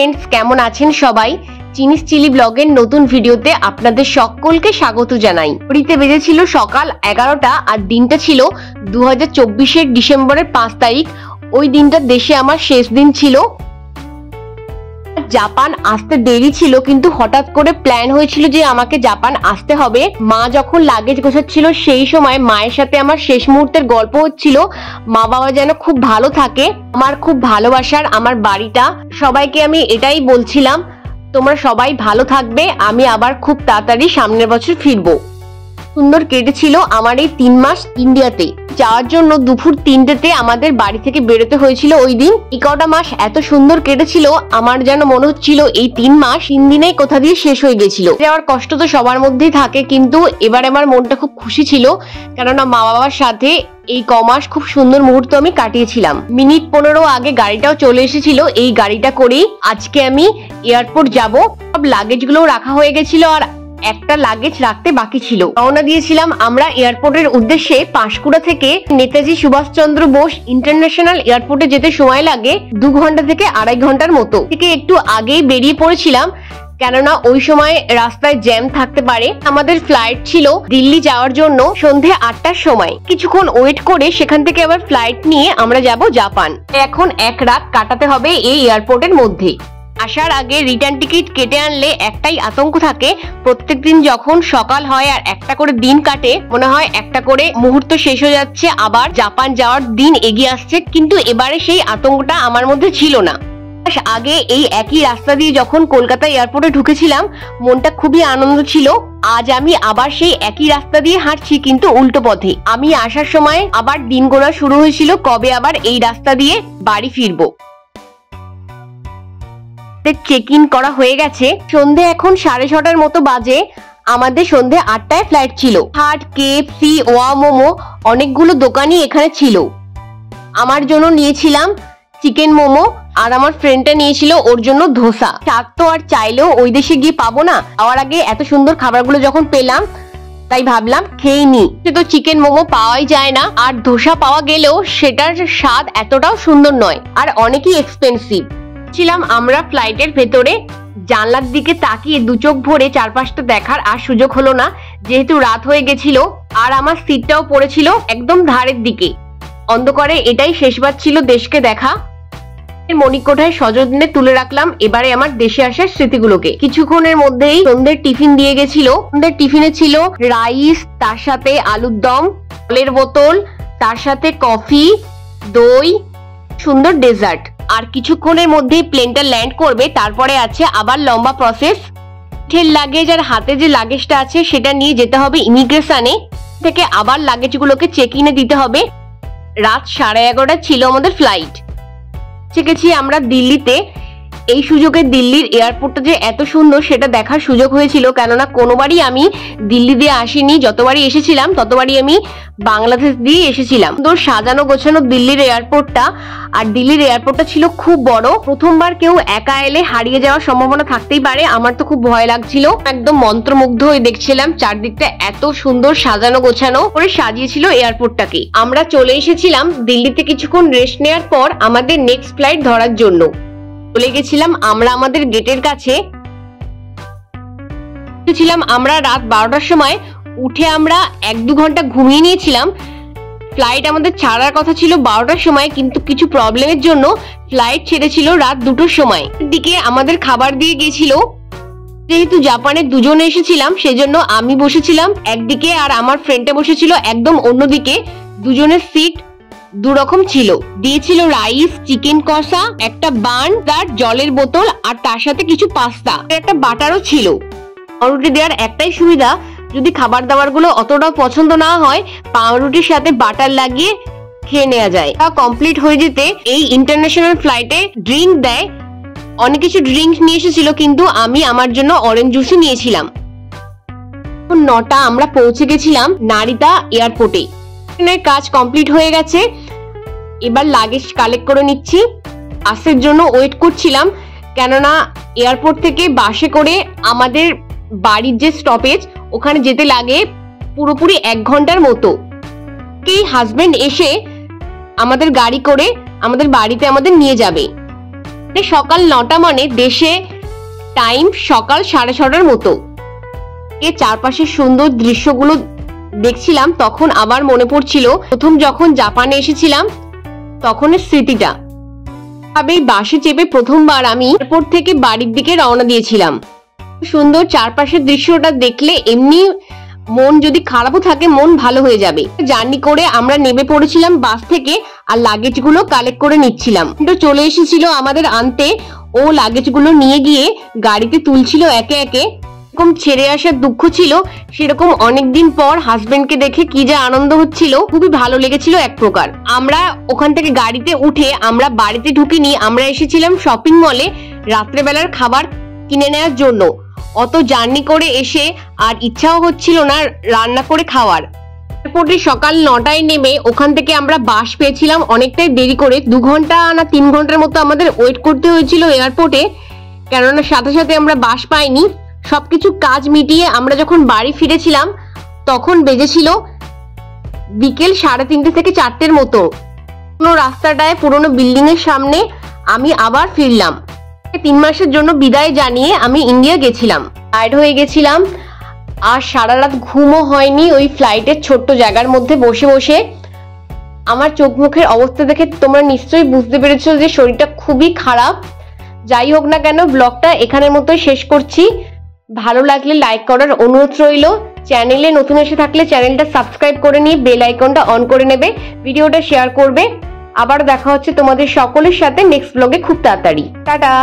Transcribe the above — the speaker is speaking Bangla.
ফ্রেন্ডস, কেমন আছেন সবাই? চিনিস চিলি ব্লগের নতুন ভিডিওতে আপনাদের সকলকে স্বাগত জানাই। ঘড়িতে বেজেছিল সকাল 11টা আর দিনটা ছিল 2024-এর ডিসেম্বরের 5 তারিখ। ওই দিনটা দেশে আমার শেষ দিন ছিল। জাপান আসতে দেরি ছিল, কিন্তু হঠাৎ করে প্ল্যান হয়েছিল যে আমাকে জাপান আসতে হবে। মা যখন লাগেজ গোছাচ্ছিল সেই সময় মায়ের সাথে আমার শেষ মুহূর্তের গল্প হচ্ছিল। মা বাবা যেন খুব ভালো থাকে, আমার খুব ভালোবাসার আমার বাড়িটা। সবাইকে আমি এটাই বলছিলাম, তোমরা সবাই ভালো থাকবে, আমি আবার খুব তাড়াতাড়ি সামনের বছর ফিরবো। সুন্দর কেটেছিল আমার এই 3 মাস ইন্ডিয়াতে। যাওয়ার জন্য দুপুর 3টেতে আমাদের বাড়ি থেকে বেরোতে হয়েছিল ওই দিন। এই কটা মাস এত সুন্দর কেটেছিল, আমার যেন মনে হচ্ছিল এই 3 মাস 3 দিনেই কোথা দিয়ে শেষ হয়ে গেছিল। যাওয়ার কষ্ট তো সবার মধ্যেই থাকে, কিন্তু এবার আমার মনটা খুব খুশি ছিল, কেননা মা বাবার সাথে এই কমাস খুব সুন্দর মুহূর্ত আমি কাটিয়েছিলাম। মিনিট 15 আগে গাড়িটাও চলে এসেছিল। এই গাড়িটা করেই আজকে আমি এয়ারপোর্ট যাব। সব লাগেজ গুলো রাখা হয়ে গেছিল আর একটা লাগেজ রাখতে বাকি ছিল। রওনা দিয়েছিলাম আমরা এয়ারপোর্টের উদ্দেশ্যে। পাঁশকুড়া থেকে নেতাজি সুভাষচন্দ্র বোস ইন্টারন্যাশনাল এয়ারপোর্টে যেতে সময় লাগে 2 ঘন্টা থেকে 2.5 ঘন্টার মতো। থেকে একটু আগেই বেরিয়ে পড়েছিলাম, কেননা ওই সময় রাস্তায় জ্যাম থাকতে পারে। আমাদের ফ্লাইট ছিল দিল্লি যাওয়ার জন্য সন্ধে 8টার সময়। কিছুক্ষণ ওয়েট করে সেখান থেকে আবার ফ্লাইট নিয়ে আমরা যাব জাপান। এখন 1 রাত কাটাতে হবে এই এয়ারপোর্টের মধ্যে। আসার আগে রিটার্ন টিকিট কেটে আনলে একটাই আতঙ্ক থাকে, প্রত্যেকদিন যখন সকাল হয় আর একটা করে দিন কাটে, মনে হয় একটা করে মুহূর্ত শেষ হয়ে যাচ্ছে, আবার জাপান যাওয়ার দিন এগিয়ে আসছে। কিন্তু এবারে সেই আতঙ্কটা আমার মধ্যে ছিল না। আগে এই একই রাস্তা দিয়ে যখন কলকাতা এয়ারপোর্টে ঢুকেছিলাম, মনটা খুবই আনন্দ ছিল। আজ আমি আবার সেই একই রাস্তা দিয়ে হাঁটছি, কিন্তু উল্টো পথে। আমি আসার সময় আবার দিন গোনা শুরু হয়েছিল, কবে আবার এই রাস্তা দিয়ে বাড়ি ফিরবো। চেক ইন করা হয়ে গেছে। সন্ধে এখন 6:30টার মতো বাজে। আমাদের সন্ধে 8টায় ফ্লাইট ছিল। হাট, কেএফসি, ওয়া মোমো অনেকগুলো দোকানই এখানে ছিল। আমার জন্য নিয়েছিলাম চিকেন মোমো আর আমার ফ্রেন্ডটা নিয়েছিল ওর জন্য ধোসা। শাক তো আর চাইলেও ওই দেশে গিয়ে পাবো না। যাওয়ার আগে এত সুন্দর খাবারগুলো যখন পেলাম, তাই ভাবলাম খেয়ে নি। সে তো চিকেন মোমো পাওয়াই যায় না, আর ধোসা পাওয়া গেলেও সেটার স্বাদ এতটাও সুন্দর নয়, আর অনেকই এক্সপেন্সিভ। ছিলাম আমরা ফ্লাইটের ভেতরে। জানলার দিকে তাকিয়ে 2 চোখ ভরে চারপাশটা দেখার আর সুযোগ হলো না, যেহেতু রাত হয়ে গেছিল। আর আমার সিটটাও পড়েছিল একদম ধারের দিকে। অন্ধকারে এটাই শেষবার ছিল দেশকে দেখা। মণিকোঠায় সযত্নে তুলে রাখলাম এবারে আমার দেশে আসার স্মৃতিগুলোকে। কিছুক্ষণের মধ্যেই সন্ধ্যের টিফিন দিয়ে গেছিল। সন্ধ্যের টিফিনে ছিল রাইস, তার সাথে আলুর দম, জলের বোতল, তার সাথে কফি, দই, সুন্দর ডেজার্ট। আর কিছুক্ষণের মধ্যেই প্লেনটা ল্যান্ড করবে। তারপরে আছে আবার লম্বা প্রসেস। পিঠের লাগেজ আর হাতে যে লাগেজটা আছে সেটা নিয়ে যেতে হবে ইমিগ্রেশনে। থেকে আবার লাগেজগুলোকে চেক ইনে দিতে হবে। রাত 11:30 ছিল আমাদের ফ্লাইট। গেছি আমরা দিল্লিতে। এই সুযোগে দিল্লির এয়ারপোর্টটা যে এত সুন্দর সেটা দেখার সুযোগ হয়েছিল, কেননা কোনোবারই আমি দিল্লি দিয়ে আসিনি। যতবারই এসেছিলাম ততবারই আমি বাংলাদেশ দিয়ে এসেছিলাম। সুন্দর সাজানো গোছানো দিল্লির এয়ারপোর্টটা। আর দিল্লির এয়ারপোর্টটা ছিল খুব বড়। প্রথমবার কেউ একা এলে হারিয়ে যাওয়ার সম্ভাবনা থাকতেই পারে। আমার তো খুব ভয় লাগছিল। একদম মন্ত্রমুগ্ধ হয়ে দেখছিলাম চারদিকটা এত সুন্দর সাজানো গোছানো করে সাজিয়েছিল এয়ারপোর্টটাকে। আমরা চলে এসেছিলাম দিল্লিতে। কিছুক্ষণ রেস্ট নেওয়ার পর আমাদের নেক্সট ফ্লাইট ধরার জন্য চলে গেছিলাম আমরা আমাদের গেটের কাছে। আমরা রাত 12টার সময় উঠে আমরা 1-2 ঘন্টা ঘুমিয়ে নিয়েছিলাম। ফ্লাইট আমাদের ছাড়ার কথা ছিল 12টার সময়, কিন্তু কিছু প্রবলেমের জন্য ফ্লাইট ছেড়েছিল রাত 2টোর সময়। দিকে আমাদের খাবার দিয়ে গেছিল। যেহেতু জাপানে 2 জন এসেছিলাম, সেজন্য আমি বসেছিলাম একদিকে আর আমার ফ্রেন্ডটা বসেছিল একদম অন্যদিকে। 2 জনের সিট 2 রকম ছিল। দিয়েছিল রাইস, চিকেন কষা, একটা বান, তার জলের বোতল, আর তার সাথে কিছু পাস্তা, একটা বাটারও ছিল। পাউরুটি দেওয়ার একটাই সুবিধা, যদি খাবার দাবার গুলো অতটাও পছন্দ না হয়, পাউরুটির সাথে বাটার লাগিয়ে খেয়ে নেওয়া যায়। তা কমপ্লিট হয়ে যেতে এই ইন্টারন্যাশনাল ফ্লাইটে ড্রিঙ্ক দেয়। অনেক কিছু ড্রিঙ্ক নিয়ে এসেছিল, কিন্তু আমি আমার জন্য অরেঞ্জ জুসই নিয়েছিলাম। 9টা আমরা পৌঁছে গেছিলাম নারিতা এয়ারপোর্টে। কাজ কমপ্লিট হয়ে গেছে। এবার লাগেজ কালেক্ট করে নিচ্ছি। বাসের জন্য ওয়েট করছিলাম, কেননা এয়ারপোর্ট থেকে বাসে করে আমাদের বাড়ির যে স্টপেজ ওখানে যেতে লাগে পুরোপুরি 1 ঘন্টার মতো। এই হাজবেন্ড এসে আমাদের গাড়ি করে আমাদের বাড়িতে আমাদের নিয়ে যাবে। সকাল 9টা মানে দেশে টাইম সকাল 6:30টার মতো। চারপাশের সুন্দর দৃশ্যগুলো দেখছিলাম, তখন আবার মনে পড়ছিল প্রথম যখন জাপানে এসেছিলাম তখনের স্মৃতিটা। বাসে চেপে প্রথমবার আমি এয়ারপোর্ট থেকে বাড়ির দিকে রওনা দিয়েছিলাম। সুন্দর চারপাশের দৃশ্যটা দেখলে এমনি মন যদি খারাপও থাকে মন ভালো হয়ে যাবে। জার্নি করে আমরা নেমে পড়েছিলাম বাস থেকে, আর লাগেজ গুলো কালেক্ট করে নিচ্ছিলাম। কিন্তু চলে এসেছিল আমাদের আনতে, ও লাগেজ গুলো নিয়ে গিয়ে গাড়িতে তুলছিল একে একে। এরকম ছেড়ে আসার দুঃখ ছিল, সেরকম অনেকদিন পর হাজবেন্ডকে দেখে কি যে আনন্দ হচ্ছিল, খুবই ভালো লেগেছিল এক প্রকার। আমরা ওখান থেকে গাড়িতে উঠে আমরা বাড়িতে ঢুকিনি, আমরা এসেছিলাম শপিং মলে রাত্রেবেলার খাবার কিনে নেওয়ার জন্য। অত জার্নি করে এসে আর ইচ্ছাও হচ্ছিল না রান্না করে খাওয়ার। এয়ারপোর্টে সকাল 9টায় নেমে ওখান থেকে আমরা বাস পেয়েছিলাম অনেকটাই দেরি করে, 2 ঘন্টা না 3 ঘন্টার মতো আমাদের ওয়েট করতে হয়েছিল এয়ারপোর্টে, কেননা সাথে সাথে আমরা বাস পাইনি। সবকিছু কাজ মিটিয়ে আমরা যখন বাড়ি ফিরেছিলাম তখন বেজেছিল বিকেল 3:30 থেকে 4টের মতো। পুরো রাস্তাটায় পুরোনো বিল্ডিং এর সামনে আমি আবার ফিরলাম। 3 মাসের জন্য বিদায় জানিয়ে আমি ইন্ডিয়া গেছিলাম। টায়ার্ড হয়ে গেছিলাম, আর সারা রাত ঘুমও হয়নি ওই ফ্লাইটের ছোট্ট জায়গার মধ্যে বসে বসে। আমার চোখ মুখের অবস্থা দেখে তোমরা নিশ্চয়ই বুঝতে পেরেছো যে শরীরটা খুবই খারাপ। যাই হোক না কেন, ব্লগটা এখানের মতোই শেষ করছি। ভালো লাগলে লাইক করার অনুরোধ রইল। চ্যানেলে নতুন এসে থাকলে চ্যানেলটা সাবস্ক্রাইব করে নিয়ে বেল আইকনটা অন করে নেবে, ভিডিওটা শেয়ার করবে। আবার দেখা হচ্ছে তোমাদের সকলের সাথে নেক্সট ব্লগে খুব তাড়াতাড়ি। টাটা।